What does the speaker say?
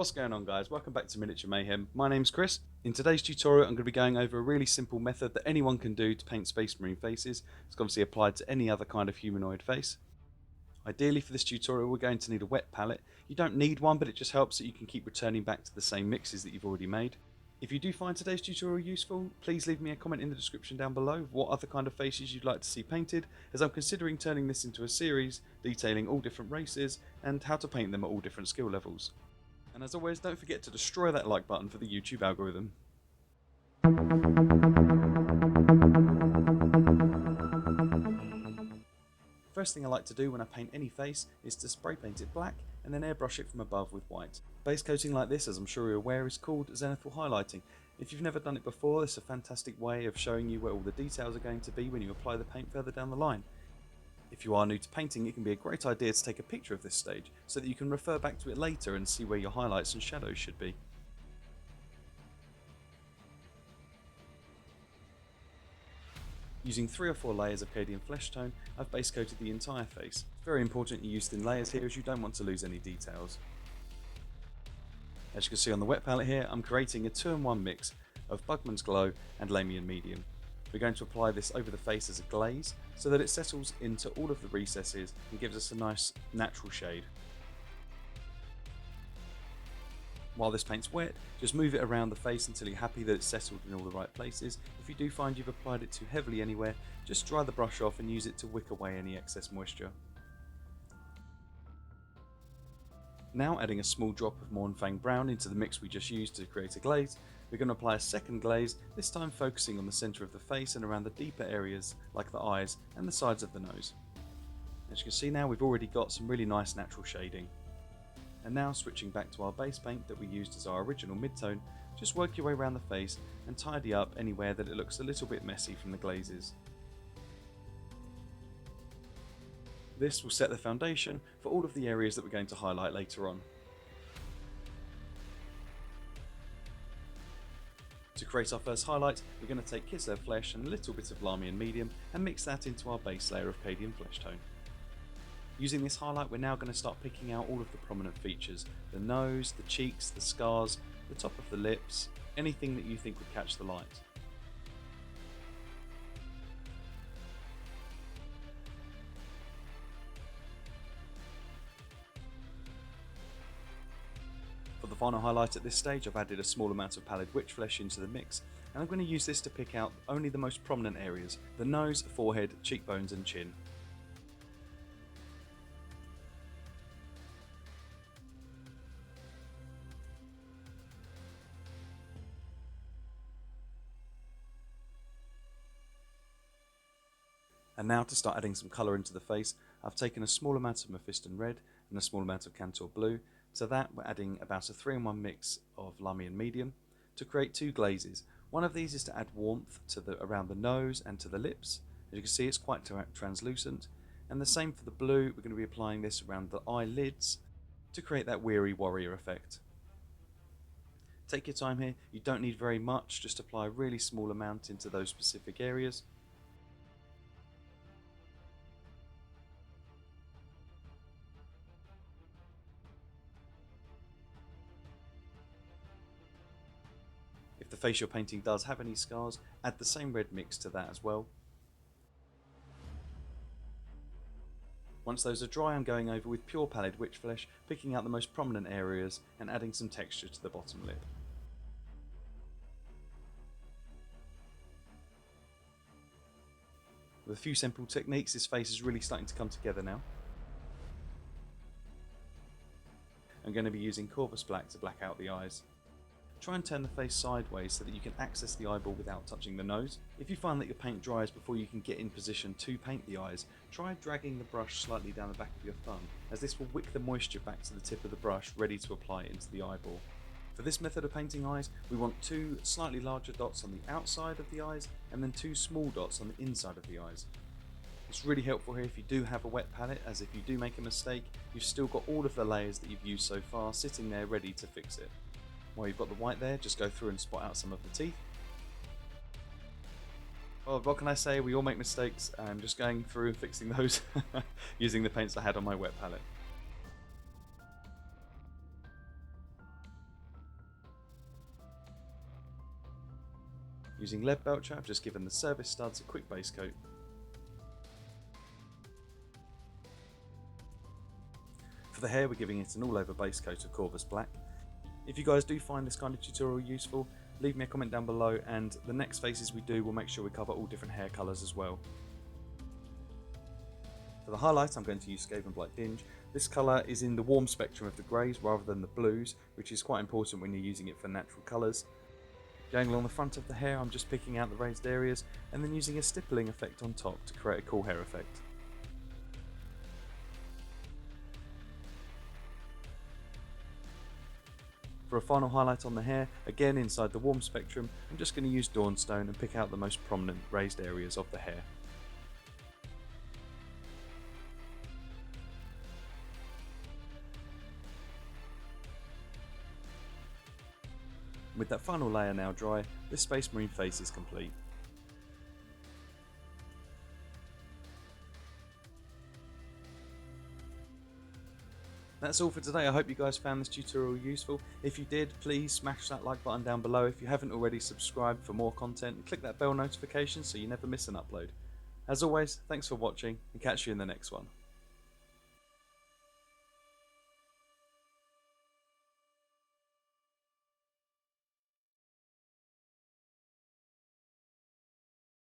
What's going on, guys? Welcome back to Miniature Mayhem. My name's Chris. In today's tutorial I'm going to be going over a really simple method that anyone can do to paint Space Marine faces. It's obviously applied to any other kind of humanoid face. Ideally for this tutorial we're going to need a wet palette. You don't need one, but it just helps that you can keep returning back to the same mixes that you've already made. If you do find today's tutorial useful, please leave me a comment in the description down below of what other kind of faces you'd like to see painted, as I'm considering turning this into a series detailing all different races and how to paint them at all different skill levels. And as always, don't forget to destroy that like button for the YouTube algorithm. First thing I like to do when I paint any face is to spray paint it black and then airbrush it from above with white. Base coating like this, as I'm sure you're aware, is called Zenithal highlighting. If you've never done it before, it's a fantastic way of showing you where all the details are going to be when you apply the paint further down the line. If you are new to painting, it can be a great idea to take a picture of this stage so that you can refer back to it later and see where your highlights and shadows should be. Using 3 or 4 layers of Caucasian flesh tone, I've base coated the entire face. It's very important you use thin layers here as you don't want to lose any details. As you can see on the wet palette here, I'm creating a 2-in-1 mix of Bugman's Glow and Lamian Medium. We're going to apply this over the face as a glaze so that it settles into all of the recesses and gives us a nice natural shade. While this paint's wet, just move it around the face until you're happy that it's settled in all the right places. If you do find you've applied it too heavily anywhere, just dry the brush off and use it to wick away any excess moisture. Now, adding a small drop of Mornfang Brown into the mix we just used to create a glaze, we're going to apply a second glaze, this time focusing on the centre of the face and around the deeper areas like the eyes and the sides of the nose. As you can see now, we've already got some really nice natural shading. And now, switching back to our base paint that we used as our original mid-tone, just work your way around the face and tidy up anywhere that it looks a little bit messy from the glazes. This will set the foundation for all of the areas that we're going to highlight later on. To create our first highlight, we're going to take Kislev flesh and a little bit of Lamian medium and mix that into our base layer of Caucasian flesh tone. Using this highlight, we're now going to start picking out all of the prominent features: the nose, the cheeks, the scars, the top of the lips, anything that you think would catch the light. For the final highlight at this stage, I've added a small amount of pallid witch flesh into the mix, and I'm going to use this to pick out only the most prominent areas: the nose, forehead, cheekbones and chin. And now, to start adding some colour into the face, I've taken a small amount of Mephiston red and a small amount of Cantor blue. To that we're adding about a 3-in-1 mix of Lamian medium to create 2 glazes. One of these is to add warmth to around the nose and to the lips. As you can see, it's quite translucent. And the same for the blue, we're going to be applying this around the eyelids to create that weary warrior effect. Take your time here, you don't need very much, just apply a really small amount into those specific areas. If the face you're painting does have any scars, add the same red mix to that as well. Once those are dry, I'm going over with pure pallid witch flesh, picking out the most prominent areas and adding some texture to the bottom lip. With a few simple techniques, this face is really starting to come together now. I'm going to be using Corvus Black to black out the eyes. Try and turn the face sideways so that you can access the eyeball without touching the nose. If you find that your paint dries before you can get in position to paint the eyes, try dragging the brush slightly down the back of your thumb, as this will wick the moisture back to the tip of the brush, ready to apply it into the eyeball. For this method of painting eyes, we want 2 slightly larger dots on the outside of the eyes and then 2 small dots on the inside of the eyes. It's really helpful here if you do have a wet palette, as if you do make a mistake, you've still got all of the layers that you've used so far sitting there ready to fix it. While you've got the white there, just go through and spot out some of the teeth. Well, what can I say? We all make mistakes. I'm just going through and fixing those using the paints I had on my wet palette. Using lead belcher, I've just given the service studs a quick base coat. For the hair, we're giving it an all-over base coat of Corvus Black. If you guys do find this kind of tutorial useful, leave me a comment down below, and the next faces we do, we'll make sure we cover all different hair colours as well. For the highlight, I'm going to use Skaven Blight Dinge. This colour is in the warm spectrum of the greys rather than the blues, which is quite important when you're using it for natural colours. Going along the front of the hair, I'm just picking out the raised areas and then using a stippling effect on top to create a cool hair effect. For a final highlight on the hair, again inside the warm spectrum, I'm just going to use Dawnstone and pick out the most prominent raised areas of the hair. With that final layer now dry, this Space Marine face is complete. That's all for today. I hope you guys found this tutorial useful. If you did, please smash that like button down below. If you haven't already subscribed for more content, and click that bell notification so you never miss an upload. As always, thanks for watching and catch you in the next one.